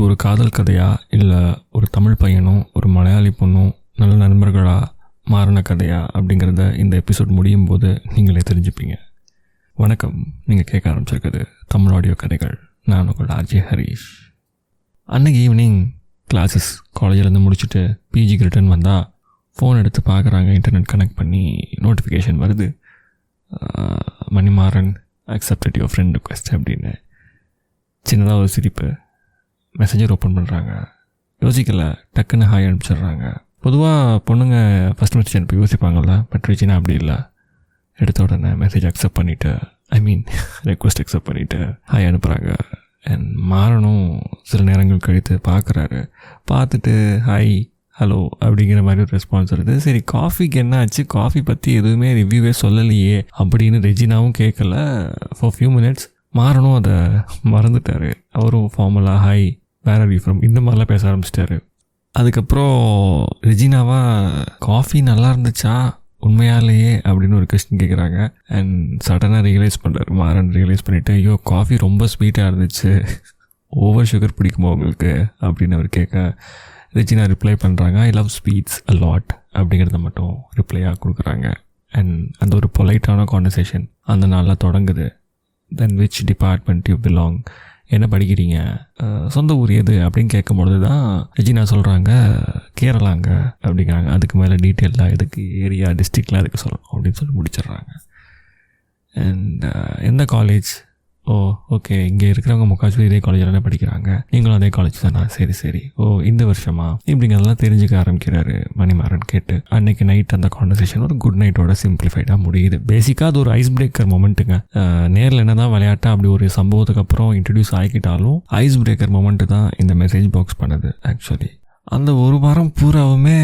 ஒரு காதல் கதையா இல்லை ஒரு தமிழ் பையனும் ஒரு மலையாளி பொண்ணும் நல்ல நண்பர்களாக மாறின கதையா அப்படிங்கிறத இந்த எபிசோட் முடியும் போது நீங்களே தெரிஞ்சுப்பீங்க. வணக்கம், நீங்கள் கேட்க ஆரம்பிச்சிருக்குது தமிழ் ஆடியோ கதைகள். நான் உங்கள் ஆர்ஜே ஹரீஷ். அன்றைக்கி ஈவினிங் கிளாஸஸ் காலேஜிலேருந்து முடிச்சுட்டு பிஜிக்கு ரிட்டர்ன் வந்தால் ஃபோன் எடுத்து பார்க்குறாங்க. இன்டர்நெட் கனெக்ட் பண்ணி நோட்டிஃபிகேஷன் வருது, Manimaran accepted your friend request அப்படின்னு. சின்னதாக ஒரு சிரிப்பு. மெசேஜர் ஓப்பன் பண்ணுறாங்க, யோசிக்கல, டக்குன்னு ஹாய் அனுப்பிச்சிடுறாங்க. பொதுவாக பொண்ணுங்க ஃபஸ்ட் மெசேஜ் அனுப்பி யோசிப்பாங்கள்ல, பட் ரெஜினா அப்படி இல்லை. எடுத்த உடனே மெசேஜ் அக்செப்ட் பண்ணிவிட்டு ரெக்வெஸ்ட் அக்செப்ட் பண்ணிவிட்டு ஹாய் அனுப்புகிறாங்க. அண்ட் மாறனும் சில நேரங்கள் கழித்து பார்க்குறாரு. பார்த்துட்டு ஹாய் ஹலோ அப்படிங்கிற மாதிரி ஒரு ரெஸ்பான்ஸ் வருது. சரி, காஃபிக்கு என்ன ஆச்சு, காஃபி பற்றி எதுவுமே ரிவ்யூவே சொல்லலையே அப்படின்னு ரெஜினாவும் கேட்கல. ஃபார் ஃபியூ மினிட்ஸ் மாறனும் அதை மறந்துட்டார். அவரும் ஃபார்மலாக hi where are you from இந்த மாதிரிலாம் பேச ஆரம்பிச்சிட்டாரு. அதுக்கப்புறம் ரெஜினாவா காஃபி நல்லா இருந்துச்சா உண்மையாலேயே அப்படின்னு ஒரு கொஸ்டின் கேட்குறாங்க. அண்ட் சடனாக ரியலைஸ் பண்ணுறாரு மாறன். ரியலைஸ் பண்ணிவிட்டு ஐயோ காஃபி ரொம்ப ஸ்வீட்டாக இருந்துச்சு, ஓவர் சுகர் பிடிக்குமா உங்களுக்கு அப்படின்னு அவர் கேட்க ரெஜினா ரிப்ளை பண்ணுறாங்க, I love sweets a lot அப்படிங்கிறத மட்டும் ரிப்ளையாக கொடுக்குறாங்க. அண்ட் அந்த ஒரு பொலைட்டான கான்வர்சேஷன் அந்த நாளில் தொடங்குது. Then which department you belong, என்ன படிக்கிறீங்க, சொந்த ஊர் எது அப்படின்னு கேட்கும்பொழுது தான் ரெஜினா சொல்கிறாங்க கேரளாங்க அப்படிங்கிறாங்க. அதுக்கு மேலே டீட்டெயிலாக எதுக்கு ஏரியா டிஸ்ட்ரிக்ட்லாம் எதுக்கு சொல்லணும் அப்படின்னு சொல்லி முடிச்சிடுறாங்க. அண்ட் எந்த காலேஜ், ஓ ஓகே, இங்கே இருக்கிறவங்க முக்கால்வாசி இதே காலேஜில் தான் படிக்கிறாங்க, நீங்களும் அதே காலேஜ் தானா, சரி சரி, ஓ இந்த வருஷமா இப்படிங்கிறதெல்லாம் தெரிஞ்சுக்க ஆரம்பிக்கிறாரு மணிமாறன் கேட்டு. அன்னைக்கு நைட் அந்த கான்வர்சேஷன் ஒரு குட் நைட்டோட சிம்பிளிஃபைடாக முடியுது. பேசிக்காக அது ஒரு ஐஸ் பிரேக்கர் மொமெண்ட்டுங்க. நேரில் என்ன தான் விளையாட்டா அப்படி ஒரு சம்பவத்துக்கு அப்புறம் இன்ட்ரடியூஸ் ஆகிக்கிட்டாலும் ஐஸ் பிரேக்கர் மொமெண்ட்டு தான் இந்த மெசேஜ் பாக்ஸ் பண்ணுது. ஆக்சுவலி அந்த ஒரு வாரம் பூராவுமே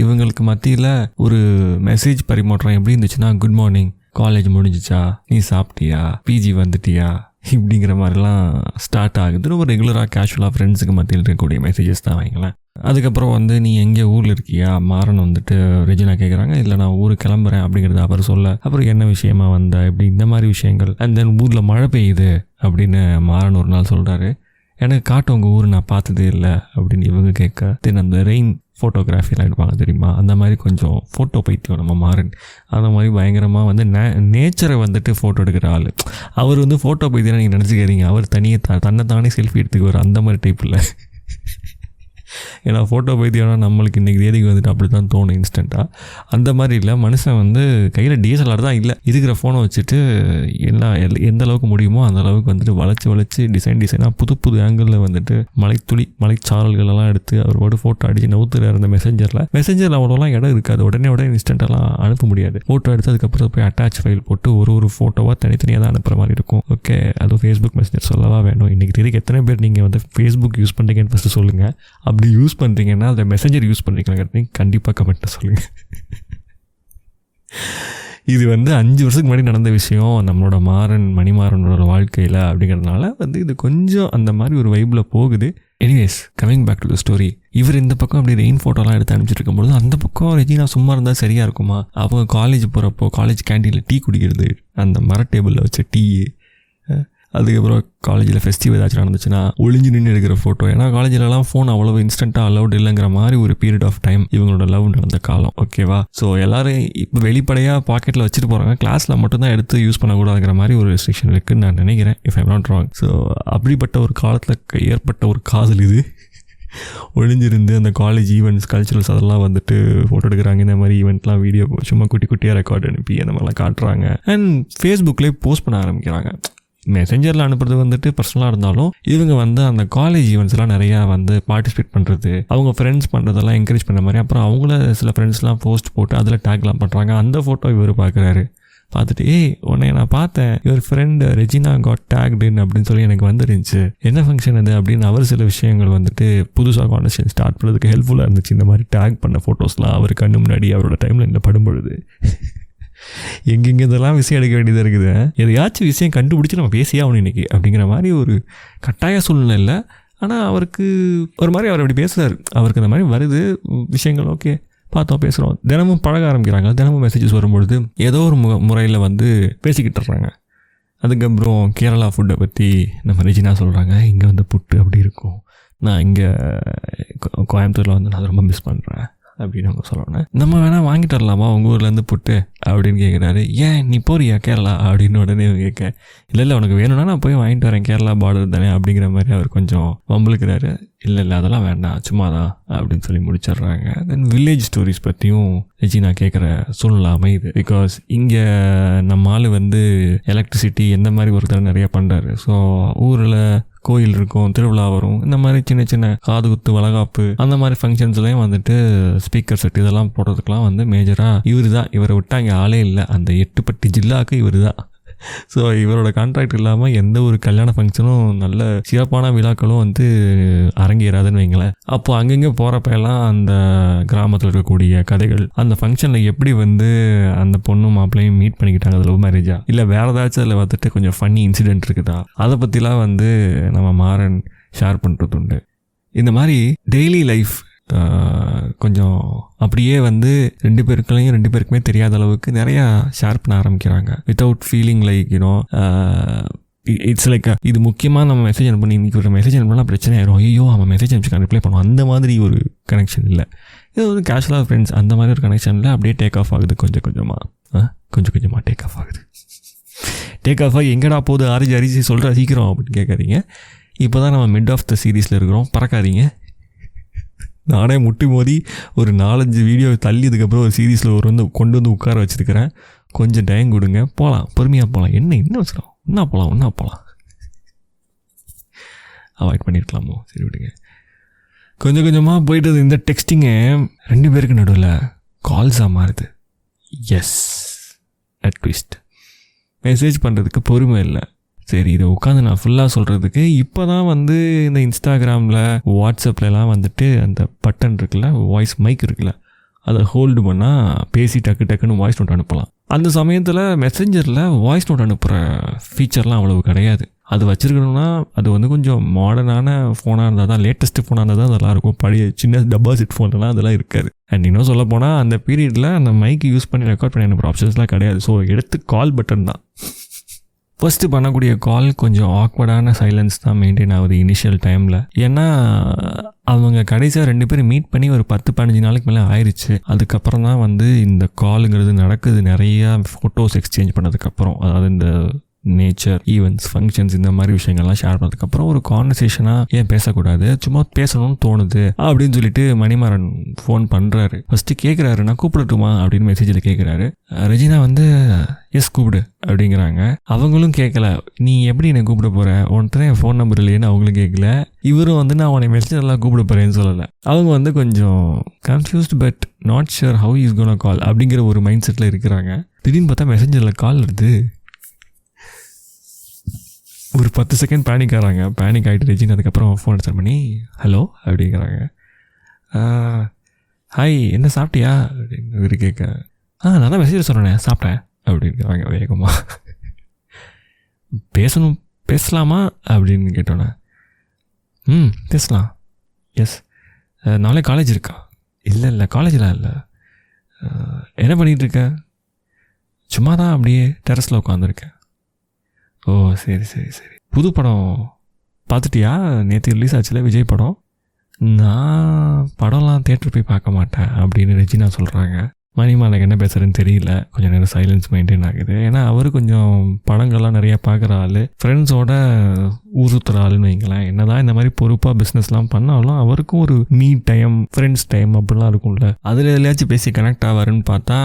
இவங்களுக்கு மத்தியில் ஒரு மெசேஜ் பரிமாற்றம் எப்படி இருந்துச்சுன்னா, குட் மார்னிங், காலேஜ் முடிஞ்சிச்சா, நீ சாப்பிட்டியா, பிஜி வந்துட்டியா இப்படிங்கிற மாதிரிலாம் ஸ்டார்ட் ஆகுது. ரொம்ப ரெகுலராக கேஷுவலாக ஃப்ரெண்ட்ஸுக்கு மத்தியில் இருக்கக்கூடிய மெசேஜஸ் தான் வைங்களேன். அதுக்கப்புறம் நீ எங்கே ஊரில் இருக்கியா, மாறன் ரெஜினா கேட்குறாங்க. இல்லை நான் ஊருக்கு கிளம்புறேன் அப்படிங்கிறத அவர் சொல்ல, அப்புறம் என்ன விஷயமா வந்த இப்படி இந்த மாதிரி விஷயங்கள். அண்ட் தென் ஊரில் மழை பெய்யுது அப்படின்னு மாறன் ஒரு நாள் சொல்கிறாரு. எனக்கு காட்டு உங்கள் ஊர் நான் பார்த்ததே இல்லை அப்படின்னு இவங்க கேட்க, தென் அந்த ரெயின் ஃபோட்டோகிராஃபிலாம் எடுப்பாங்க தெரியுமா, அந்த மாதிரி கொஞ்சம் ஃபோட்டோ பைத்தியம் நம்ம மாறன். அந்த மாதிரி பயங்கரமாக நேச்சரை ஃபோட்டோ எடுக்கிற ஆள் அவர். ஃபோட்டோ பைத்தியம் நீங்கள் நினச்சிக்கிறீங்க, அவர் தன்னை தானே செல்ஃபி எடுத்துக்குவார், அந்த மாதிரி டைப் இல்லை. ஏன்னா ஃபோட்டோ பைத்தியம்னா நம்மளுக்கு இன்றைக்கி தேதிக்கு அப்படி தான் தோணும் இன்ஸ்டண்ட்டாக. அந்த மாதிரி இல்லை, மனுஷன் கையில் டிஎஸ்எல்ஆர் தான் இல்லை, இருக்கிற ஃபோனை வச்சுட்டு எந்த அளவுக்கு முடியுமோ அந்த அளவுக்கு வளைச்சி டிசைனாக புது ஆங்கிளில் மலைச்சாரல்களெல்லாம் எடுத்து அவர் ஃபோட்டோ அடித்து நவுத்துறாரு. அந்த மெசேஞ்சரில் அவ்வளோலாம் இடம் இருக்காது, உடனே இன்ஸ்டண்ட்டெல்லாம் அனுப்ப முடியாது. ஃபோட்டோ எடுத்து அதுக்கப்புறம் போய் அட்டாச் ஃபைல் போட்டு ஒரு ஃபோட்டோவாக தனித்தனியாக தான் அனுப்புகிற மாதிரி இருக்கும். ஓகே, அதுவும் ஃபேஸ்புக் மெசேஞ்சர் சொல்லவா வேணும். இன்றைக்கி தேதிக்கு எத்தனை பேர் நீங்கள் ஃபேஸ்புக் யூஸ் பண்ணுறீங்கன்னு ஃபஸ்ட்டு சொல்லுங்கள். அப்படி யூஸ் பண்ணுறீங்கன்னா அதை மெசேஞ்சர் யூஸ் பண்ணுறீங்களா கண்டிப்பாக கமெண்ட்டில் சொல்லுங்கள். இது 5 வருஷத்துக்கு முன்னாடி நடந்த விஷயம் நம்மளோட மணிமாறனோட வாழ்க்கையில் அப்படிங்கிறதுனால இது கொஞ்சம் அந்த மாதிரி ஒரு வைப்பில் போகுது. Anyways, coming back to the story. இவர் இந்த பக்கம் அப்படி ரெயின் ஃபோட்டோலாம் எடுத்து அனுப்பிச்சிட்டு இருக்கும்போது அந்த பக்கம் ரெஜினா சும்மா இருந்தால் சரியாக இருக்குமா, அவங்க காலேஜ் போகிறப்போ காலேஜ் கேன்டீனில் டீ குடிக்கிறது, அந்த மர டேபிளில் வச்ச டீ, அதுக்கப்புறம் காலேஜில் ஃபெஸ்டிவல் ஏதாச்சும் நடந்துச்சுன்னா ஒளிஞ்சு நின்று எடுக்கிற ஃபோட்டோ. ஏன்னா காலேஜிலலாம் ஃபோன் அவ்வளோ இன்ஸ்டண்ட்டாக அலௌட் இல்லைங்கிற மாதிரி ஒரு பீரியட் ஆஃப் டைம் இவங்களோட லவ் நடந்த காலம். ஓகேவா? ஸோ எல்லோரும் இப்போ வெளிப்படையாக பாக்கெட்டில் வச்சுட்டு போகிறாங்க, கிளாஸில் மட்டும்தான் எடுத்து யூஸ் பண்ணக்கூடாதுங்கிற மாதிரி ஒரு ரெஸ்ட்ரிக்ஷன் இருக்குதுன்னு நான் நினைக்கிறேன், if I'm not wrong. So அப்படிப்பட்ட ஒரு காலத்தில் ஏற்பட்ட ஒரு காதல் இது. ஒளிஞ்சிருந்து அந்த காலேஜ் ஈவெண்ட்ஸ், கல்ச்சுரல்ஸ் அதெல்லாம் ஃபோட்டோ எடுக்கிறாங்க. இந்த மாதிரி ஈவெண்ட்லாம் வீடியோ சும்மா குட்டியாக ரெக்கார்ட் அனுப்பி அந்த மாதிரிலாம் காட்டுறாங்க. அண்ட் ஃபேஸ்புக்லேயே போஸ்ட் பண்ண ஆரம்பிக்கிறாங்க. மெசேஞ்சரில் அனுப்புறது பர்சனலாக இருந்தாலும் இவங்க அந்த காலேஜ் ஈவெண்ட்ஸ்லாம் நிறையா பார்ட்டிசிபேட் பண்ணுறது, அவங்க ஃப்ரெண்ட்ஸ் பண்ணுறதெல்லாம் என்கரேஜ் பண்ண மாதிரி. அப்புறம் அவங்கள சில ஃப்ரெண்ட்ஸ்லாம் போஸ்ட் போட்டு அதில் டேக்லாம் பண்ணுறாங்க. அந்த ஃபோட்டோ இவர் பார்க்குறாரு. பார்த்துட்டு உன்னை நான் பார்த்தேன், யுவர் ஃப்ரெண்ட் ரெஜினா காட் டேக்டுன்னு அப்படின்னு சொல்லி எனக்கு வந்துருந்துச்சு, என்ன ஃபங்க்ஷன் அது அப்படின்னு அவர் சில விஷயங்கள் புதுசாக கான்வர்சேஷன் ஸ்டார்ட் பண்ணுறதுக்கு ஹெல்ப்ஃபுல்லாக இருந்துச்சு. இந்த மாதிரி டேக் பண்ண ஃபோட்டோஸ்லாம் அவர் கண்ணு முன்னாடி அவரோட டைம்லைனில் படும்பொழுது எங்கெங்கே இதெல்லாம் விஷயம் எடுக்க வேண்டியதாக இருக்குது. எதையாச்சும் விஷயம் கண்டுபிடிச்சி நம்ம பேசியே ஆகணும் இன்றைக்கி அப்படிங்கிற மாதிரி ஒரு கட்டாய சூழ்நிலை இல்லை. ஆனால் அவருக்கு ஒரு மாதிரி அவர் அப்படி பேசுகிறார். அவருக்கு அந்த மாதிரி வருது விஷயங்கள். ஓகே, பார்த்தோம், பேசுகிறோம், தினமும் பழக ஆரம்பிக்கிறாங்க. தினமும் மெசேஜஸ் வரும்பொழுது ஏதோ ஒரு முறையில் பேசிக்கிட்டுறாங்க. அதுக்கப்புறம் கேரளா ஃபுட்டை பற்றி நம்ம ரெஜினா சொல்கிறாங்க. இங்கே வந்து புட்டு அப்படி இருக்கும், நான் இங்கே கோயம்புத்தூரில் வந்து நான் ரொம்ப மிஸ் பண்ணுறேன் அப்படின்னு அவங்க சொல்லணும். நம்ம வேணால் வாங்கிட்டு வரலாமா உங்கள் ஊர்லேருந்து புட்டு அப்படின்னு கேட்குறாரு. ஏன் நீ போறியா கேரளா அப்படின்னு உடனே கேட்க, இல்லை உனக்கு வேணும்னா நான் போய் வாங்கிட்டு வரேன், கேரளா பார்டர் தானே அப்படிங்கிற மாதிரி அவர் கொஞ்சம் வம்பளுக்கிறாரு. இல்லை அதெல்லாம் வேண்டாம் சும்மா தான் அப்படின்னு சொல்லி முடிச்சிடுறாங்க. தென் வில்லேஜ் ஸ்டோரிஸ் பற்றியும் ரெஜினா கேட்குற சூழ்நிலை அமையுது. பிகாஸ் இங்கே நம்ம ஆள் வந்து எலக்ட்ரிசிட்டி எந்த மாதிரி ஒருத்தர் நிறையா பண்ணுறாரு. ஸோ ஊரில் கோயில் இருக்கும், திருவிழா வரும், இந்த மாதிரி சின்ன சின்ன காது குத்து வளகாப்பு அந்த மாதிரி ஃபங்க்ஷன்ஸ்லேயும் வந்துட்டு ஸ்பீக்கர் செட் இதெல்லாம் போடுறதுக்கெலாம் வந்து மேஜராக இவரை விட்டால் இங்கே ஆளே இல்லை. அந்த 8 பட்டி ஜில்லாவுக்கு இவர் தான். ஸோ இவரோட கான்ட்ராக்ட் இல்லாமல் எந்த ஒரு கல்யாண ஃபங்க்ஷனும் நல்ல சிறப்பான விழாக்களும் வந்து அரங்கேறாதுன்னு வைங்களேன். அப்போது அங்கங்கே போகிறப்பெல்லாம் அந்த கிராமத்தில் இருக்கக்கூடிய கதைகள், அந்த ஃபங்க்ஷனில் எப்படி வந்து அந்த பொண்ணும் மாப்பிள்ளையும் மீட் பண்ணிக்கிட்டாங்க, அது லவ் மேரேஜா இல்லை வேறு ஏதாச்சும் அதில் வந்துட்டு கொஞ்சம் ஃபன்னி இன்சிடென்ட் இருக்குதா, அதை பற்றிலாம் வந்து நம்ம மாறன் ஷேர் பண்ணுறது உண்டு. இந்த மாதிரி டெய்லி லைஃப் கொஞ்சம் அப்படியே வந்து ரெண்டு பேருக்குமே தெரியாத அளவுக்கு நிறையா ஷேர் பண்ண ஆரம்பிக்கிறாங்க. Without feeling like you know it's like இது முக்கியமாக நம்ம மெசேஜ் அனுப்பி இன்றைக்கி ஒரு மெசேஜ் அனுப்பினா பிரச்சனை ஆயிரும், ஐயோ அவன் மெசேஜ் அனுப்பிச்சு ரிப்ளை பண்ணுவோம், அந்த மாதிரி ஒரு கனெக்ஷன் இல்லை. இது ஒரு கேஷுவலாக ஃப்ரெண்ட்ஸ் அந்த மாதிரி ஒரு கனெக்ஷனில் அப்படியே டேக் ஆஃப் ஆகுது. கொஞ்சம் கொஞ்சமாக டேக் ஆஃப் ஆகுது. டேக் ஆஃப் ஆகி எங்கடா போகுது அரிசி சொல்கிற சீக்கிரம் அப்படின்னு கேட்காதீங்க. இப்போ தான் நம்ம மிட் ஆஃப் த சீரீஸில் இருக்கிறோம், பறக்காதீங்க. நானே முட்டி மோதி ஒரு 4-5 வீடியோ தள்ளியதுக்கப்புறம் ஒரு சீரீஸில் கொண்டு வந்து உட்கார வச்சுருக்கிறேன். கொஞ்சம் டைம் கொடுங்க, போகலாம், பொறுமையாக போகலாம். என்ன வச்சுக்கலாம், ஒன்றா போகலாம் அவாய்ட் பண்ணியிருக்கலாமோ, சரி விடுங்க. கொஞ்சம் கொஞ்சமாக போயிட்டு இந்த டெக்ஸ்டிங்கு 2 பேருக்கு நடுவில் கால்ஸாக மாறுது. S at twist. மெசேஜ் பண்ணுறதுக்கு பொறுமை இல்லை. சரி இதை உட்காந்து நான் ஃபுல்லாக சொல்கிறதுக்கு இப்போ தான் வந்து இந்த இன்ஸ்டாகிராமில் வாட்ஸ்அப்லலாம் வந்துட்டு அந்த பட்டன் இருக்குல்ல, வாய்ஸ் மைக் இருக்குல்ல, அதை ஹோல்டு பண்ணால் பேசி டக்குன்னு வாய்ஸ் நோட் அனுப்பலாம். அந்த சமயத்தில் மெசேஞ்சரில் வாய்ஸ் நோட் அனுப்புகிற ஃபீச்சர்லாம் அவ்வளவு கிடையாது. அது வச்சுருக்கணும்னா அது வந்து கொஞ்சம் மாடர்னான ஃபோனாக இருந்தால் தான், லேட்டஸ்ட்டு ஃபோனாக இருந்தால் தான் அதெல்லாம் இருக்கும். பழைய சின்ன டப்பாசிட் ஃபோன்லாம் அதெல்லாம் இருக்காது. அண்ட் இன்னும் சொல்ல போனால் அந்த பீரியடில் அந்த மைக்கு யூஸ் பண்ணி ரெக்கார்ட் பண்ணி அனுப்புகிற ஆப்ஷன்ஸ்லாம் கிடையாது. ஸோ எடுத்து கால் பட்டன் தான். ஃபஸ்ட்டு பண்ணக்கூடிய கால் கொஞ்சம் ஆக்வர்டான சைலன்ஸ் தான் மெயின்டைன் ஆகுது இனிஷியல் டைமில். ஏன்னா அவங்க கடைசியாக 2 பேரும் மீட் பண்ணி ஒரு 10-15 நாளைக்கு மேலே ஆயிடுச்சு. அதுக்கப்புறம் தான் வந்து இந்த காலுங்கிறது நடக்குது. நிறையா ஃபோட்டோஸ் எக்ஸ்சேஞ்ச் பண்ணதுக்கப்புறம், அதாவது இந்த நேச்சர் ஈவெண்ட்ஸ் ஃபங்க்ஷன்ஸ் இந்த மாதிரி விஷயங்கள்லாம் ஷேர் பண்ணதுக்கப்புறம் ஒரு கான்வர்சேஷனாக ஏன் பேசக்கூடாது, சும்மா பேசணும்னு தோணுது அப்படின்னு சொல்லிட்டு மணிமாறன் ஃபோன் பண்ணுறாரு. ஃபஸ்ட்டு கேட்குறாரு, நான் கூப்பிடட்டுமா அப்படின்னு மெசேஜில் கேட்குறாரு. ரெஜினா வந்து எஸ் கூப்பிடு அப்படிங்கிறாங்க. அவங்களும் கேட்கல, நீ எப்படி என்னை கூப்பிட போகிற, உன்கிட்ட என் ஃபோன் நம்பர் இல்லையேன்னு அவங்களும் கேட்கல. இவரும் வந்து நான் உன்னை மெசேஜ் எல்லாம் கூப்பிட போகிறேன்னு சொல்லலை. அவங்க வந்து கொஞ்சம் confused but not sure how is gonna call அப்படிங்கிற ஒரு மைண்ட் செட்டில் இருக்கிறாங்க. திடீர்னு பார்த்தா மெசேஞ்சரில் கால் வருது. ஒரு 10 செகண்ட் பேனிக் ஆகிறாங்க. பேனிக் ஆகிட்டு ரெஜினா அதுக்கப்புறம் ஃபோன் எடுத்து பண்ணி ஹலோ அப்படிங்கிறாங்க. ஹாய் என்ன சாப்பிட்டியா அப்படின்னு இவர் கேட்க, நான் தான் மெசேஜ் சொன்னேன் சாப்பிட்டேன் அப்படிங்கிறாங்க வேகமாக. பேசலாமா அப்படின்னு கேட்டோன்னே பேசலாம். எஸ் நாளை காலேஜ் இருக்கா? இல்லை காலேஜெலாம் இல்லை. என்ன பண்ணிகிட்டு இருக்க? சும்மா தான் அப்படியே டெரஸில் உட்காந்துருக்கேன். ஓ சரி புது படம் பார்த்துட்டியா? நேற்று ரிலீஸ் ஆச்சுல விஜய் படம். நான் படம்லாம் தேட்டர் போய் பார்க்க மாட்டேன் அப்படின்னு ரெஜினா சொல்கிறாங்க. மணிமாறனுக்கு என்ன பேசுகிறேன்னு தெரியல. கொஞ்சம் நேரம் சைலன்ஸ் மெயின்டைன் ஆகுது. ஏன்னா அவர் கொஞ்சம் படங்கள்லாம் நிறையா பார்க்குற ஆள், ஃப்ரெண்ட்ஸோட ஊர் சுற்றுற ஆளுன்னு வைங்களேன். என்ன தான் இந்த மாதிரி பொறுப்பாக பிஸ்னஸ்லாம் பண்ணாலும் அவருக்கும் ஒரு மீ டைம், ஃப்ரெண்ட்ஸ் டைம் அப்படிலாம் இருக்கும்ல. அதில் எதுலையாச்சும் பேசி கனெக்ட் ஆவாருன்னு பார்த்தா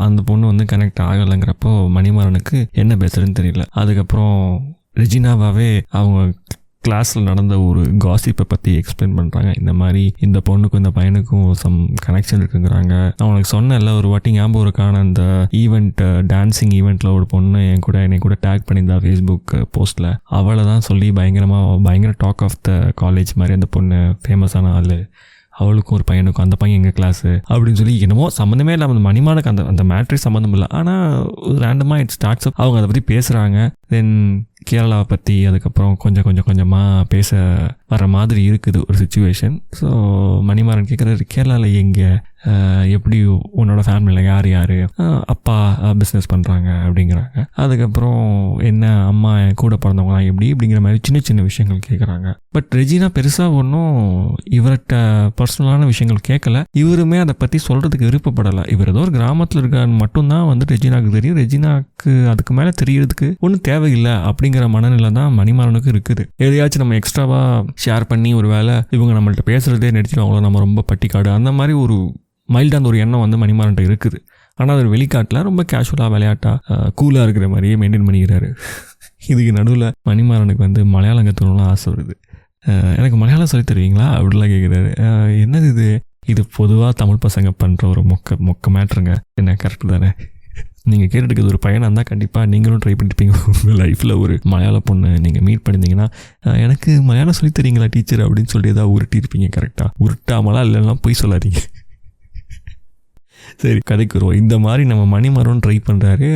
அந்த பொண்ணு வந்து கனெக்ட் ஆகலைங்கிறப்போ மணிமாறனுக்கு என்ன பேசுகிறேன்னு தெரியல. அதுக்கப்புறம் ரெஜினாவாகவே அவங்க கிளாஸில் நடந்த ஒரு காசிப்பை பற்றி எக்ஸ்பிளைன் பண்ணுறாங்க. இந்த மாதிரி இந்த பொண்ணுக்கும் இந்த பையனுக்கும் சம் கனெக்ஷன் இருக்குங்கிறாங்க. நான் உனக்கு சொன்னேன்ல ஒரு வாட்டி ஞாபகம் இருக்கான அந்த ஈவெண்ட், டான்ஸிங் ஈவெண்ட்டில் ஒரு பொண்ணு என்னை கூட டேக் பண்ணியிருந்தா ஃபேஸ்புக் போஸ்ட்டில். அவளை தான் சொல்லி பயங்கர டாக் ஆஃப் த காலேஜ் மாதிரி அந்த பொண்ணு ஃபேமஸான ஆள். அவளுக்கும் ஒரு பையனுக்கும், அந்த பையன் எங்கள் கிளாஸு அப்படின்னு சொல்லி என்னமோ சம்மந்தமே இல்லாமல் அந்த மணிமானுக்கு அந்த மேட்ரிக் சம்மந்தம் இல்லை. ஆனால் ரேண்டமாக இட் ஸ்டார்ட்ஸ் அப். அவங்க அதை பற்றி பேசுகிறாங்க. தென் கேரளாவை பற்றி அதுக்கப்புறம் கொஞ்சமாக பேச வர மாதிரி இருக்குது ஒரு சுச்சுவேஷன். ஸோ மணிமாறன் கேட்குறாரு, கேரளாவில் எங்கே எப்படி உன்னோட ஃபேமிலியில் யார் யார், அப்பா பிஸ்னஸ் பண்ணுறாங்க அப்படிங்கிறாங்க. அதுக்கப்புறம் என்ன அம்மா கூட பிறந்தவங்களாம் எப்படி இப்படிங்கிற மாதிரி சின்ன சின்ன விஷயங்கள் கேட்குறாங்க. பட் ரெஜினா பெருசாக ஒன்றும் இவர்கிட்ட பர்சனலான விஷயங்கள் கேட்கல. இவருமே அதை பற்றி சொல்கிறதுக்கு விருப்பப்படலை. இவர் ஏதோ ஒரு கிராமத்தில் இருக்கான்னு மட்டும்தான் வந்து ரெஜினாவுக்கு தெரியும். ரெஜினாவுக்கு அதுக்கு மேலே தெரியறதுக்கு ஒன்றும் தேவையில்லை அப்படிங்கிற மனநிலை தான் மணிமாறனுக்கு இருக்குது. எதையாச்சும் நம்ம எக்ஸ்ட்ராவாக ஷேர் பண்ணி ஒரு வேளை இவங்க நம்மள்ட்ட பேசுகிறதே நடிச்சிடுவாங்களோ, நம்ம ரொம்ப பட்டிக்காடு அந்த மாதிரி ஒரு மைல்டான ஒரு எண்ணம் வந்து மணிமாறன்ட்ட இருக்குது. ஆனால் அது வெளிக்காட்டில் ரொம்ப கேஷுவலாக விளையாட்டாக கூலாக இருக்கிற மாதிரியே மெயின்டைன் பண்ணிக்கிறாரு. இதுக்கு நடுவில் மணிமாறனுக்கு வந்து மலையாளம் கற்றுக்கணும்னு ஆசை வருது. எனக்கு மலையாளம் சொல்லி தருவீங்களா அப்படிலாம் கேட்குறாரு. என்னது இது பொதுவாக தமிழ் பசங்க பண்ணுற ஒரு மொக்க மேட்ருங்க. என்ன கரெக்டு தானே? நீங்கள் கேட்டுட்டு ஒரு பையனாக இருந்தால் கண்டிப்பாக நீங்களும் ட்ரை பண்ணியிருப்பீங்க. உங்கள் லைஃப்பில் ஒரு மலையாள பொண்ணு நீங்கள் மீட் பண்ணியிருந்தீங்கன்னா, எனக்கு மலையாளம் சொல்லி தரீங்களா டீச்சர் அப்படின்னு சொல்லி ஏதாவது உருட்டியிருப்பீங்க. கரெக்டாக உருட்டாமலாம் இல்லைன்னா போய் சொல்லாதீங்க. சரி, கதைக்கு வருவோம். இந்த மாதிரி நம்ம மணிமாறன் ட்ரை பண்ணுறாரு.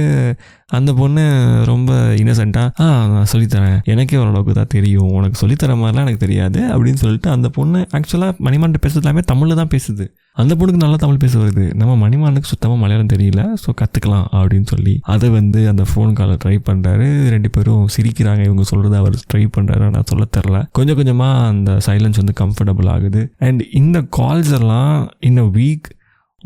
அந்த பொண்ணு ரொம்ப இன்னசென்ட்டாக நான் சொல்லித்தரேன், எனக்கே ஓரளவுக்கு தான் தெரியும், உனக்கு சொல்லித்தர மாதிரிலாம் எனக்கு தெரியாது அப்படின்னு சொல்லிட்டு அந்த பொண்ணு ஆக்சுவலாக மணிமாறன் பேசுறது எல்லாமே தமிழில் தான் பேசுது. அந்த பொண்ணுக்கு நல்லா தமிழ் பேச வருது. நம்ம மணிமாறனுக்கு சுத்தமாக மலையாளம் தெரியல. ஸோ கற்றுக்கலாம் அப்படின்னு சொல்லி அதை வந்து அந்த ஃபோன் காலை ட்ரை பண்ணுறாரு. 2 பேரும் சிரிக்கிறாங்க. இவங்க சொல்கிறது அவர் ட்ரை பண்ணுறாரு, நான் சொல்ல தெரில. கொஞ்சம் கொஞ்சமாக அந்த சைலன்ஸ் வந்து கம்ஃபர்டபுள் ஆகுது. அண்ட் இந்த கால்ஸ் எல்லாம் இன் அ வீக்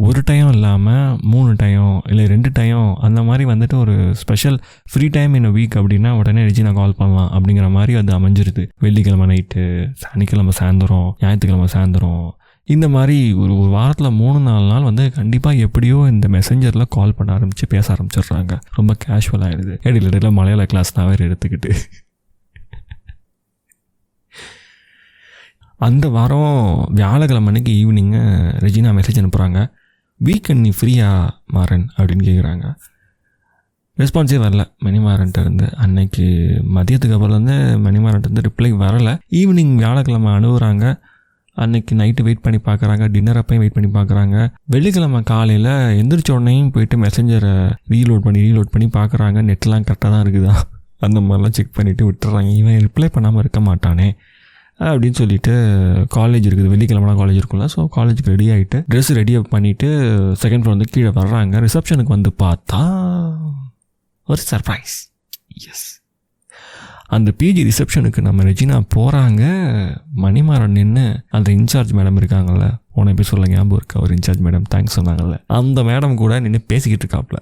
ஒரு டைம் இல்லாமல் 3 டைம் இல்லை 2 டைம் அந்த மாதிரி வந்துட்டு ஒரு special free time in week அப்படின்னா உடனே ரெஜினா கால் பண்ணலாம் அப்படிங்கிற மாதிரி அது அமைஞ்சிருது. வெள்ளிக்கிழமை நைட்டு, சனிக்கிழமை சாயந்தரம், ஞாயிற்றுக்கிழமை சாயந்தரம், இந்த மாதிரி ஒரு வாரத்தில் 3-4 நாள் வந்து கண்டிப்பாக எப்படியோ இந்த மெசஞ்சரில் கால் பண்ண ஆரம்பித்து பேச ஆரம்பிச்சிடுறாங்க. ரொம்ப கேஷுவலாகிடுது. இடையில மலையாள கிளாஸ் நான் வேறு எடுத்துக்கிட்டு. அந்த வாரம் வியாழக்கிழமை அன்னைக்கு ஈவினிங்கு ரெஜினா மெசேஜ் அனுப்புகிறாங்க. வீக்கெண்ட் நீ ஃப்ரீயா மாறன் அப்படின்னு கேட்குறாங்க. ரெஸ்பான்ஸே வரல மணிமாறன்ட்டு. அன்னைக்கு மதியத்துக்கு அப்புறம்லேருந்து மணிமாறன்ட்டு ரிப்ளை வரலை. ஈவினிங் வியாழக்கிழமை அனுப்புகிறாங்க. அன்றைக்கி நைட்டு வெயிட் பண்ணி பார்க்குறாங்க. டின்னர் அப்பையும் வெயிட் பண்ணி பார்க்குறாங்க. வெள்ளிக்கிழமை காலையில் எந்திரிச்ச உடனேயும் போயிட்டு மெசஞ்சரை ரீலோட் பண்ணி பார்க்குறாங்க. நெட்லாம் கரெக்டாக தான் இருக்குதா அந்த மாதிரிலாம் செக் பண்ணிவிட்டு விட்டுறாங்க. இவன் ரிப்ளை பண்ணாமல் இருக்க மாட்டானே அப்படின்னு சொல்லிட்டு காலேஜ் இருக்குது. வெள்ளிக்கிழமை காலேஜ் இருக்கும்ல. ஸோ காலேஜுக்கு ரெடி ஆகிட்டு ட்ரெஸ் ரெடியாக பண்ணிவிட்டு செகண்ட் ஃப்ளோர் வந்து கீழே வர்றாங்க. ரிசப்ஷனுக்கு வந்து பார்த்தா ஒரு சர்ப்ரைஸ். எஸ், அந்த பிஜி ரிசப்ஷனுக்கு நம்ம ரெஜினா போகிறாங்க. மணிமாறன் நின்று அந்த இன்சார்ஜ் மேடம் இருக்காங்கல்ல, போன போய் சொல்ல ஞாபகம் இருக்கா, ஒரு இன்சார்ஜ் மேடம் தேங்க்ஸ் சொன்னாங்கல்ல, அந்த மேடம் கூட நின்று பேசிக்கிட்டு இருக்காப்புல.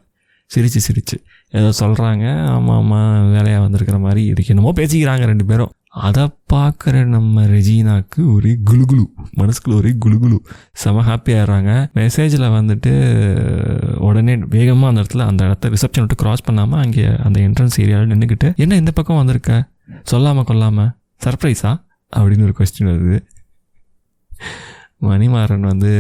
சிரிச்சு ஏதோ சொல்கிறாங்க. ஆமாம் வேலையாக வந்திருக்கிற மாதிரி இதுக்கு என்னமோ பேசிக்கிறாங்க 2 பேரும். அதை பார்க்குற நம்ம ரெஜினாக்கு ஒரே குலுகுலு, மனசுக்குள்ள ஒரே குலுகுலு, செம ஹாப்பி ஆகிடுறாங்க. மெசேஜில் வந்துட்டு உடனே வேகமாக அந்த இடத்த ரிசப்ஷன் விட்டு க்ராஸ் பண்ணாமல் அங்கே அந்த என்ட்ரன்ஸ் ஏரியாவில் நின்றுக்கிட்டு, என்ன இந்த பக்கம் வந்திருக்க, சொல்லாமல் கொள்ளாமல் சர்ப்ரைஸா அப்படின்னு ஒரு கொஸ்டின் வருது. மணிமாறன் வந்து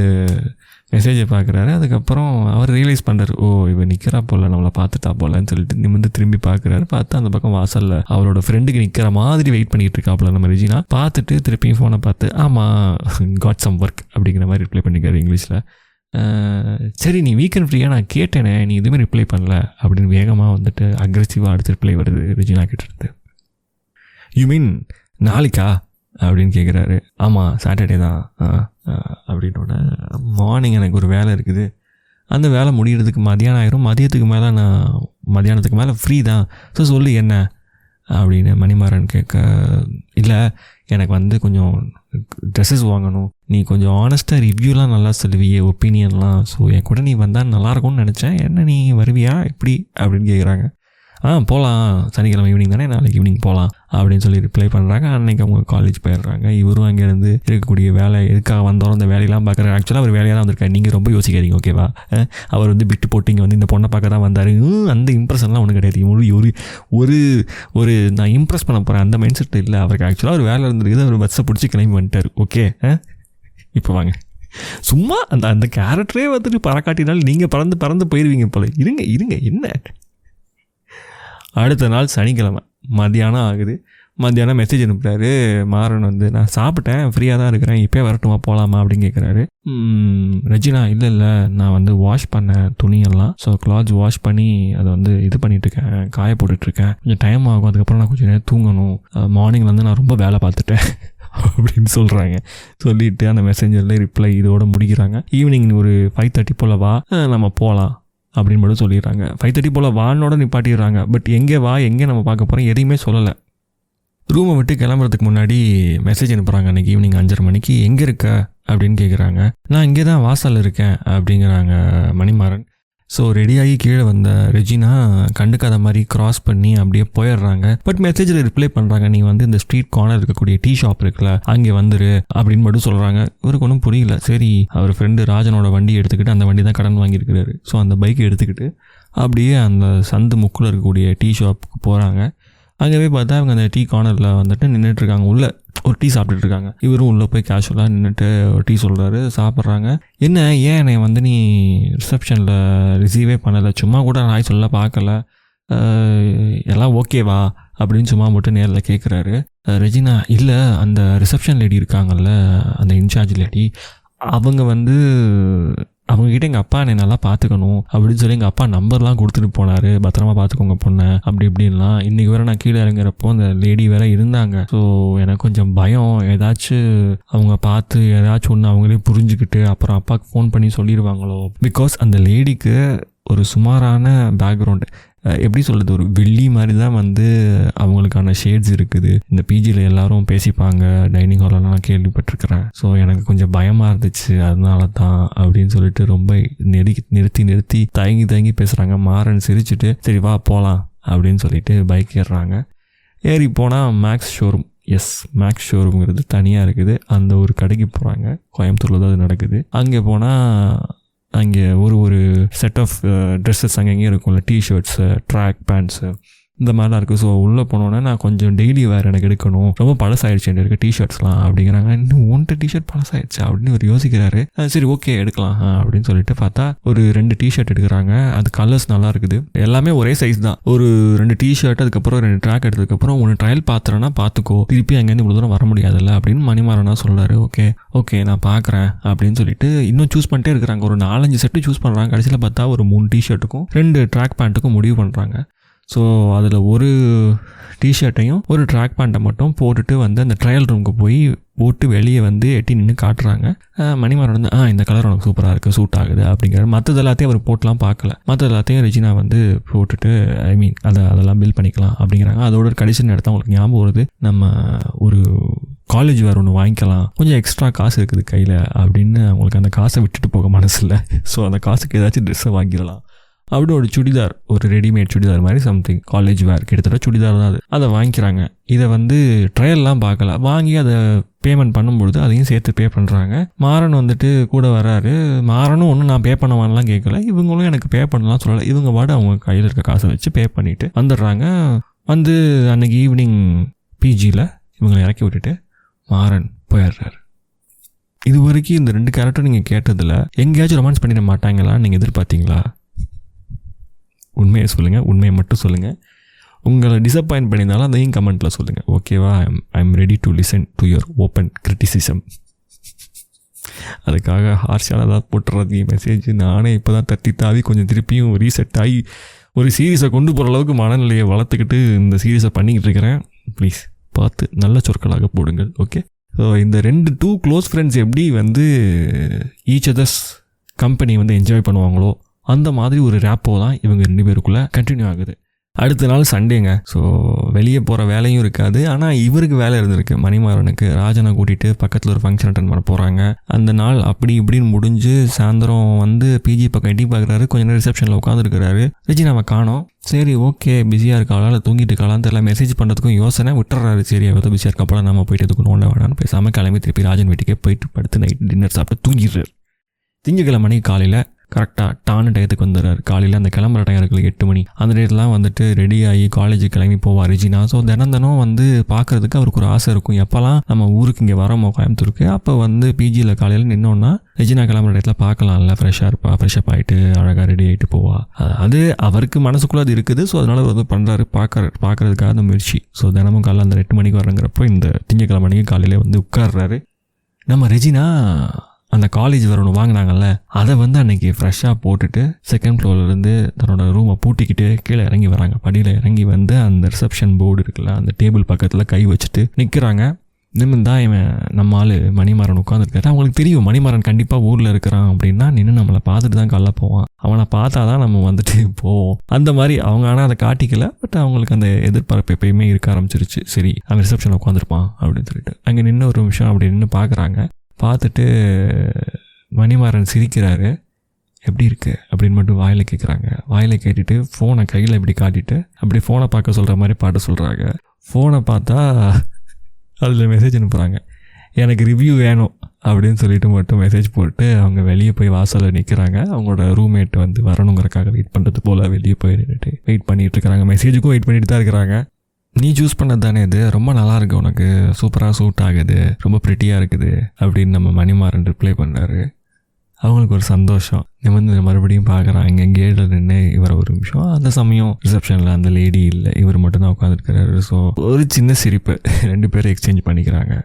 மெசேஜை பார்க்குறாரு. அதுக்கப்புறம் அவர் ரியலைஸ் பண்ணுறாரு, ஓ இவன் நிற்கிறா போல், நம்மளை பார்த்துட்டா போலன்னு சொல்லிட்டு நிமிர்ந்து திரும்பி பார்க்குறாரு. பார்த்து அந்த பக்கம் வாசலில் அவரோட ஃப்ரெண்டுக்கு நிற்கிற மாதிரி வெயிட் பண்ணிகிட்டு இருக்காப்புல நம்ம ரெஜினா. பார்த்துட்டு திருப்பியும் ஃபோனை பார்த்து ஆமாம் காட் சம் ஒர்க் அப்படிங்கிற மாதிரி ரிப்ளை பண்ணிக்காரு இங்கிலீஷில். சரி நீ வீக்கெண்ட் ஃப்ரீயாக நான் கேட்டேனே, நீ எதுவுமே ரிப்ளை பண்ணல அப்படின்னு வேகமாக வந்துட்டு அக்ரெசிவாக அடுத்து ரிப்ளை வருது ரெஜினா கிட்டேருந்து. யூ மீன் நாளைக்கா அப்படின்னு கேட்குறாரு. ஆமாம் சாட்டர்டே தான் அப்படின்னோடனே, மார்னிங் எனக்கு ஒரு வேலை இருக்குது, அந்த வேலை முடிகிறதுக்கு மதியானம் ஆயிரும், மதியானத்துக்கு மேலே ஃப்ரீ தான், ஸோ சொல்லு என்ன அப்படின்னு மணிமாறன் கேட்க, இல்லை எனக்கு வந்து கொஞ்சம் ட்ரெஸ்ஸஸ் வாங்கணும், நீ கொஞ்சம் ஆனஸ்ட்டாக ரிவ்யூலாம் நல்லா சொல்லுவியே, ஒப்பீனியன்லாம், ஸோ என் கூட நீ வந்தால் நல்லாயிருக்கும்னு நினச்சேன், என்ன நீ வருவியா எப்படி அப்படின்னு கேட்குறாங்க. போகலாம், சனிக்கிழமை ஈவினிங் தானே, நாளைக்கு ஈவினிங் போகலாம் அப்படின்னு சொல்லி ரிப்ளை பண்ணுறாங்க. அன்றைக்கி அவங்க காலேஜ் போயிடுறாங்க. இவரும் அங்கேருந்து இருக்கக்கூடிய வேலை எதுக்காக வந்தோம் அந்த வேலையெல்லாம் பார்க்குறாரு. ஆக்சுவலாக அவர் வேலையாக தான் வந்திருக்காரு, நீங்கள் ரொம்ப யோசிக்காதீங்க ஓகேவா. அவர் வந்து பிட்டு போட்டு இங்கே வந்து இந்த பொண்ணை பார்க்க தான் வந்தார், அந்த இம்ப்ரெஷன்லாம் ஒன்றும் கிடையாது. ஒரு நான் இம்ப்ரெஸ் பண்ண போகிறேன் அந்த மைண்ட் செட் இல்லை அவருக்கு. ஆக்சுவலாக ஒரு வேலை இருந்திருக்குது, அவர் பஸ்ஸை பிடிச்சி கிளம்பி வந்துட்டார். ஓகே, இப்போ வாங்க, சும்மா அந்த கேரக்டரே வந்துட்டு பறக்காட்டினாலும் நீங்கள் பறந்து போயிடுவீங்க போல. இருங்க என்ன. அடுத்த நாள் சனிக்கிழமை மத்தியானம் ஆகுது. மத்தியானம் மெசேஜ் அனுப்புகிறாரு மாறன் வந்து, நான் சாப்பிட்டேன், ஃப்ரீயாக தான் இருக்கிறேன், இப்போ வரட்டுமா போகலாமா அப்படின்னு கேட்குறாரு. ரெஜினா இல்லை நான் வந்து வாஷ் பண்ணேன் துணியெல்லாம், ஸோ கிளாத்ஸ் வாஷ் பண்ணி அதை வந்து இது பண்ணிகிட்ருக்கேன், காய போட்டுட்ருக்கேன், கொஞ்சம் டைம் ஆகும், அதுக்கப்புறம் நான் கொஞ்சம் நேரம் தூங்கணும், மார்னிங்லேருந்து நான் ரொம்ப வேலை பார்த்துட்டேன் அப்படின்னு சொல்கிறாங்க. சொல்லிவிட்டு அந்த மெசேஞ்சரில் ரிப்ளை இதோடு முடிக்கிறாங்க. ஈவினிங் ஒரு 5:30 போல் வா, நம்ம போகலாம் அப்படின்னு மட்டும் சொல்லிடுறாங்க. 5:30 போல் வானோட நிப்பாட்டிடுறாங்க. பட் எங்கே வா, எங்கே நம்ம பார்க்க போகிறோம் எதையுமே சொல்லலை. ரூமை விட்டு கிளம்புறதுக்கு முன்னாடி மெசேஜ் அனுப்புகிறாங்க. அன்றைக்கி ஈவினிங் 5:30 மணிக்கு எங்கே இருக்க அப்படின்னு கேட்குறாங்க. நான் இங்கே தான் வாசலில் இருக்கேன் அப்படிங்கிறாங்க மணிமாறன். ஸோ ரெடியாகி கீழே வந்த ரெஜினா கண்டுக்காத மாதிரி க்ராஸ் பண்ணி அப்படியே போயிடுறாங்க. பட் மெசேஜில் ரிப்ளை பண்ணுறாங்க, நீ வந்து இந்த ஸ்ட்ரீட் கார்னர் இருக்கக்கூடிய டீ ஷாப் இருக்குல்ல அங்கே வந்துரு அப்படின்னு மட்டும் சொல்கிறாங்க. இவருக்கு ஒன்றும் புரியல. சரி, அவர் ஃப்ரெண்டு ராஜனோட வண்டி எடுத்துக்கிட்டு, அந்த வண்டி தான் கடன் வாங்கியிருக்கிறாரு, ஸோ அந்த பைக்கை எடுத்துக்கிட்டு அப்படியே அந்த சந்து முக்கில் இருக்கக்கூடிய டீ ஷாப்புக்கு போகிறாங்க. அங்கே போய் பார்த்தா அவங்க அந்த டீ கார்னரில் வந்துட்டு நின்றுட்டுருக்காங்க. உள்ளே ஒரு டீ சாப்பிட்டுட்ருக்காங்க. இவரும் உள்ளே போய் கேஷுவலாக நின்றுட்டு ஒரு டீ சொல்கிறாரு, சாப்பிட்றாங்க. ஏன் என்னை வந்து நீ ரிசப்ஷனில் ரிசீவே பண்ணலை, சும்மா கூட நான் சொல்ல பார்க்கல, எல்லாம் ஓகேவா அப்படின்னு சும்மா மட்டும் நேரில் கேட்குறாரு. ரெஜினா, இல்லை அந்த ரிசப்ஷன் லேடி இருக்காங்கல்ல, அந்த இன்சார்ஜ் லேடி, அவங்க வந்து அவங்ககிட்ட எங்கள் அப்பா என்னை நல்லா பார்த்துக்கணும் அப்படின்னு சொல்லி எங்கள் அப்பா நம்பர்லாம் கொடுத்துட்டு போனார், பத்திரமா பார்த்துக்கோங்க பொண்ணை அப்படி இப்படின்லாம். இன்றைக்கி வேறு நான் கீழே இறங்குறப்போ அந்த லேடி வேறு இருந்தாங்க. ஸோ எனக்கு கொஞ்சம் பயம், ஏதாச்சும் அவங்க பார்த்து ஏதாச்சும் ஒன்று அவங்களே புரிஞ்சுக்கிட்டு அப்புறம் அப்பாவுக்கு ஃபோன் பண்ணி சொல்லிடுவாங்களோ. பிகாஸ் அந்த லேடிக்கு ஒரு சுமாரான பேக்ரவுண்டு, எப்படி சொல்கிறது, ஒரு வெள்ளி மாதிரி தான் வந்து அவங்களுக்கான ஷேட்ஸ் இருக்குது. இந்த பிஜியில் எல்லாரும் பேசிப்பாங்க, டைனிங் ஹாலெலாம் நான் கேள்விப்பட்டிருக்கிறேன். ஸோ எனக்கு கொஞ்சம் பயமாக இருந்துச்சு, அதனால தான் அப்படின்னு சொல்லிட்டு ரொம்ப நிறுத்தி தயங்கி பேசுகிறாங்க. மாறன் சிரிச்சுட்டு சரி வா போகலாம் அப்படின்னு சொல்லிட்டு பைக் ஏறுறாங்க. ஏறி போனால் மேக்ஸ் ஷோரூம். எஸ், மேக்ஸ் ஷோரூம்ங்கிறது தனியாக இருக்குது. அந்த ஒரு கடைக்கு போகிறாங்க. கோயம்புத்தூரில் தான் அது நடக்குது. அங்கே போனால் அங்கே ஒரு செட் ஆஃப் ட்ரெஸ்ஸஸ் அங்கங்கே இருக்கும்ல, டிஷர்ட்ஸு, ட்ராக் பேண்ட்ஸு, இந்த மாதிரிலாம் இருக்குது. ஸோ உள்ளே போனோன்னே நான் கொஞ்சம் டெய்லி வேறு எனக்கு எடுக்கணும், ரொம்ப பழசாயிடுச்சு என்கிட்ட இருக்க டிஷர்ட்ஸ்லாம் அப்படிங்கிறாங்க. இன்னும் 1 டிஷர்ட் பழசாயிடுச்சு அப்படின்னு ஒரு யோசிக்கிறாரு. சரி ஓகே எடுக்கலாம் அப்படின்னு சொல்லிட்டு பார்த்தா ஒரு 2 டிஷர்ட் எடுக்கிறாங்க. அது கலர்ஸ் நல்லா இருக்குது, எல்லாமே ஒரே சைஸ் தான். ஒரு 2 டிஷர்ட், அதுக்கப்புறம் 2 ட்ராக் எடுத்ததுக்கப்புறம் ஒன்று ட்ரையல் பார்த்துறேன்னா பார்த்துக்கோ, திருப்பி அங்கேருந்து இவ்வளோ தூரம் வர முடியாதுல்ல அப்படின்னு மணிமாறனா சொல்கிறாரு. ஓகே நான் பார்க்குறேன் அப்படின்னு சொல்லிட்டு இன்னும் சூஸ் பண்ணிட்டே இருக்கிறாங்க. ஒரு 4-5 செட்டு சூஸ் பண்ணுறாங்க. கடைசியில் பார்த்தா ஒரு 3 டிஷர்ட்டுக்கும் 2 ட்ராக் பேண்ட்டுக்கும் முடிவு பண்ணுறாங்க. ஸோ அதில் ஒரு டிஷர்ட்டையும் ஒரு ட்ராக் பேண்ட்டை மட்டும் போட்டுட்டு வந்து அந்த ட்ரையல் ரூமுக்கு போட்டு வெளியே வந்து எட்டி நின்று காட்டுறாங்க. மணிமாறன் வந்து இந்த கலர் உனக்கு சூப்பராக இருக்குது, சூட் ஆகுது அப்படிங்கிறார். மற்றது எல்லாத்தையும் அவர் போட்டுலாம் பார்க்கல. மற்ற எல்லாத்தையும் ரெஜினா வந்து போட்டுட்டு அதெல்லாம் பில் பண்ணிக்கலாம் அப்படிங்கிறாங்க. அதோட ஒரு கடைசி நேரத்தில் அவங்களுக்கு ஞாபகம் வருது, நம்ம ஒரு காலேஜ் வேறு ஒன்று வாங்கிக்கலாம், கொஞ்சம் எக்ஸ்ட்ரா காசு இருக்குது கையில் அப்படின்னு அவங்களுக்கு அந்த காசை விட்டுட்டு போக மனசில்லை. ஸோ அந்த காசுக்கு ஏதாச்சும் ட்ரெஸ்ஸை வாங்கிடலாம் அப்படி ஒரு சுடிதார், ஒரு ரெடிமேட் சுடிதார் மாதிரி சம்திங், காலேஜ் வேர் கிட்டத்தட்ட சுடிதார் தான் அது. அதை வாங்கிக்கிறாங்க. இதை வந்து ட்ரையல்லாம் பார்க்கல, வாங்கி அதை பேமெண்ட் பண்ணும்பொழுது அதையும் சேர்த்து பே பண்ணுறாங்க. மாறன் வந்துட்டு கூட வராரு. மாறனும் ஒன்றும் நான் பே பண்ணுவான்லாம் கேட்கல, இவங்களும் எனக்கு பே பண்ணலாம் சொல்லலை. இவங்க பாடு அவங்க கையில் இருக்க காசை வச்சு பே பண்ணிவிட்டு வந்துடுறாங்க. வந்து அன்றைக்கி ஈவினிங் பிஜியில் இவங்களை இறக்கி விட்டுட்டு மாறன் போயிடுறாரு. இது வரைக்கும் இந்த 2 கேரக்டர் நீங்கள் கேட்டதில் எங்கேயாச்சும் ரொமான்ஸ் பண்ணிட மாட்டாங்களான்னு நீங்கள் எதிர்பார்த்தீங்களா? உண்மையை சொல்லுங்கள், உண்மையை மட்டும் சொல்லுங்கள். உங்களை டிசப்பாயின்ட் பண்ணியிருந்தாலும் அதையும் கமெண்ட்டில் சொல்லுங்கள், ஓகேவா? I am ready to listen to your open criticism. அதுக்காக ஹார்ஷான ஏதாவது போட்டுறது மெசேஜ் நானே இப்போ தான் தட்டி தாவி கொஞ்சம் திருப்பியும் ரீசெட் ஆகி ஒரு சீரீஸை கொண்டு போகிற அளவுக்கு மனநிலையை வளர்த்துக்கிட்டு இந்த சீரீஸை பண்ணிக்கிட்டு இருக்கிறேன். ப்ளீஸ் பார்த்து நல்ல சொற்களாக போடுங்கள், ஓகே? ஸோ இந்த 2 க்ளோஸ் ஃப்ரெண்ட்ஸ் எப்படி வந்து ஈச் அதர்ஸ் கம்பெனி வந்து என்ஜாய் பண்ணுவாங்களோ அந்த மாதிரி ஒரு ரேப்போ தான் இவங்க 2 பேருக்குள்ளே கண்டினியூ ஆகுது. அடுத்த நாள் சண்டேங்க. ஸோ வெளியே போகிற வேலையும் இருக்காது. ஆனால் இவருக்கு வேலை இருந்திருக்கு, மணிமாறனுக்கு. ராஜனை கூட்டிகிட்டு பக்கத்தில் ஒரு ஃபங்க்ஷன் அட்டன் பண்ண போகிறாங்க. அந்த நாள் அப்படி இப்படின்னு முடிஞ்சு சாயந்தரம் வந்து பிஜி பக்கம் எட்டி பார்க்குறாரு. கொஞ்ச நேரம் ரிசப்ஷனில் உட்காந்துருக்கிறாரு. ரெஜினாவை காணோம். சரி ஓகே, பிஸியாக இருக்காளா தூங்கிட்டு இருக்காளான்னு தெரியல. மெசேஜ் பண்ணுறதுக்கும் யோசனை விட்டுறாரு. சரி எவ்வளோ பிஸியாக இருக்கப்போலாம் நம்ம போயிட்டு எதுக்கு நோண்ட வேணான்னு பேசாமல் கிளம்பி திருப்பி ராஜன் வீட்டுக்கே போயிட்டு படுத்து நைட் டின்னர் சாப்பிட்டு தூங்கிடுறாரு. திங்கக்கிழமை காலையில் கரெக்டாக டான்னு டயத்துக்கு வந்துடுறாரு. காலையில் அந்த கிளம்புற டைம் இருக்குது 8 மணி. அந்த டேட்லாம் வந்துட்டு ரெடி ஆகி காலேஜுக்கு கிளம்பி போவார் ரெஜினா. ஸோ தினம் வந்து பார்க்குறதுக்கு அவருக்கு ஒரு ஆசை இருக்கும். எப்போல்லாம் நம்ம ஊருக்கு இங்கே வரோமோ கோயம்புத்தூருக்கு, அப்போ வந்து பிஜியில் காலையில் நின்னோன்னா ரெஜினா கிளம்புற டயத்தில் பார்க்கலாம்ல, ஃப்ரெஷ்ஷாக இருப்பா, ஃப்ரெஷ்ஷப் ஆகிட்டு அழகாக ரெடி ஆகிட்டு போவா. அது அவருக்கு மனசுக்குள்ளே அது இருக்குது. ஸோ அதனால் வந்து பண்ணுறாரு, பார்க்குறதுக்காக அந்த முயற்சி. ஸோ தினமும் காலையில் அந்த 8 மணிக்கு வரங்கிறப்போ இந்த திங்கக்கிழமை மணிக்கு காலையில் வந்து உட்கார்றாரு. நம்ம ரெஜினா அந்த காலேஜ் வேறு ஒன்று வாங்கினாங்கல்ல, அதை வந்து அன்றைக்கி ஃப்ரெஷ்ஷாக போட்டுட்டு செகண்ட் ஃப்ளோர்லேருந்து தன்னோட ரூமை பூட்டிக்கிட்டு கீழே இறங்கி வராங்க. படியில் இறங்கி வந்து அந்த ரிசப்ஷன் போர்டு இருக்குல்ல, அந்த டேபிள் பக்கத்தில் கை வச்சுட்டு நிற்கிறாங்க. நிமிர்ந்தா இவன் நம்ம ஆள் மணிமாறன் உட்காந்துருக்காரு. அவங்களுக்கு தெரியும் மணிமாறன் கண்டிப்பாக ஊரில் இருக்கிறான் அப்படின்னா நின்று நம்மளை பார்த்துட்டு தான் கல்ல போவான், அவனை பார்த்தா தான் நம்ம வந்துட்டு போவோம். அந்த மாதிரி அவங்க ஆனால் அதை காட்டிக்கல. பட் அவங்களுக்கு அந்த எதிர்பார்ப்பு எப்பயுமே இருக்க ஆரம்பிச்சிருச்சு. சரி அவன் ரிசப்ஷனில் உட்காந்துருப்பான் அப்படின்னு சொல்லிட்டு அங்கே நின்று ஒரு நிமிஷம் அப்படி நின்று பார்க்குறாங்க. பார்த்துட்டு மணிமாறன் சிரிக்கிறாரு. எப்படி இருக்குது அப்படின்னு மட்டும் வாயில் கேட்குறாங்க. வாயில் கேட்டுட்டு ஃபோனை கையில் இப்படி காட்டிட்டு அப்படி ஃபோனை பார்க்க சொல்கிற மாதிரி பாட்ட சொல்கிறாங்க. ஃபோனை பார்த்தா அதில் மெசேஜ் அனுப்புகிறாங்க, எனக்கு ரிவ்யூ வேணும் அப்படின்னு சொல்லிட்டு மட்டும் மெசேஜ் போட்டு அவங்க வெளியே போய் வாசலில் நிற்கிறாங்க. அவங்களோட ரூம்மேட் வந்து வரணுங்கிறக்காக வெயிட் பண்ணுறது போல் வெளியே போய் நின்றுட்டு வெயிட் பண்ணிகிட்டு இருக்கிறாங்க. மெசேஜுக்கும் வெயிட் பண்ணிட்டு தான் இருக்கிறாங்க. நீ சூஸ் பண்ணது தானே இது, ரொம்ப நல்லா இருக்குது, உனக்கு சூப்பராக சூட் ஆகுது, ரொம்ப ப்ரிட்டியாக இருக்குது அப்படின்னு நம்ம மணிமாறன் ரிப்ளை பண்ணுறாரு. அவங்களுக்கு ஒரு சந்தோஷம். நிமிர்ந்து மறுபடியும் பார்க்குறாங்க. கேட்டில் நின்று இவரை ஒரு நிமிஷம். அந்த சமயம் ரிசப்ஷனில் அந்த லேடி இல்லை, இவர் மட்டும்தான் உட்காந்துருக்கிறாரு. ஸோ ஒரு சின்ன சிரிப்பு 2 பேரும் எக்ஸ்சேஞ்ச் பண்ணிக்கிறாங்க.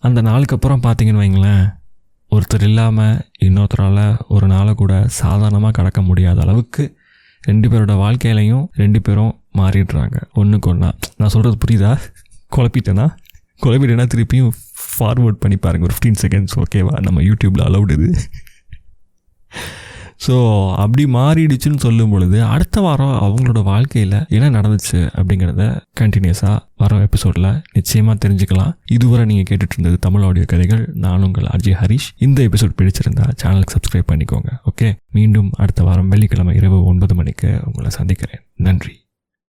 அந்த நாளுக்கு அப்புறம் பார்த்தீங்கன்னு வைங்களேன், ஒருத்தர் இல்லாமல் இன்னொருத்தரால் ஒரு நாளை கூட சாதாரணமாக கடக்க முடியாத அளவுக்கு 2 பேரோட வாழ்க்கையிலையும் 2 பேரும் மாறிடுறாங்க ஒன்றுக்கு ஒன்றா. நான் சொல்கிறது புரியுதா? குழப்பிட்டேன்னா திருப்பியும் ஃபார்வேர்ட் பண்ணி பாருங்கள் ஒரு 15 செகண்ட்ஸ், ஓகேவா? நம்ம யூடியூப்பில் அலௌட் இது. ஸோ அப்படி மாறிடுச்சுன்னு சொல்லும் பொழுது அடுத்த வாரம் அவங்களோட வாழ்க்கையில் என்ன நடந்துச்சு அப்படிங்கிறத கண்டினியூஸாக வர எபிசோடில் நிச்சயமாக தெரிஞ்சுக்கலாம். இதுவரை நீங்கள் கேட்டுட்டு இருந்தது தமிழ் ஆடியோ கதைகள். நான் உங்கள் RJ ஹரிஷ். இந்த எபிசோட் பிடிச்சிருந்தா சேனலுக்கு சப்ஸ்கிரைப் பண்ணிக்கோங்க. ஓகே, மீண்டும் அடுத்த வாரம் வெள்ளிக்கிழமை இரவு 9 மணிக்கு உங்களை சந்திக்கிறேன். நன்றி.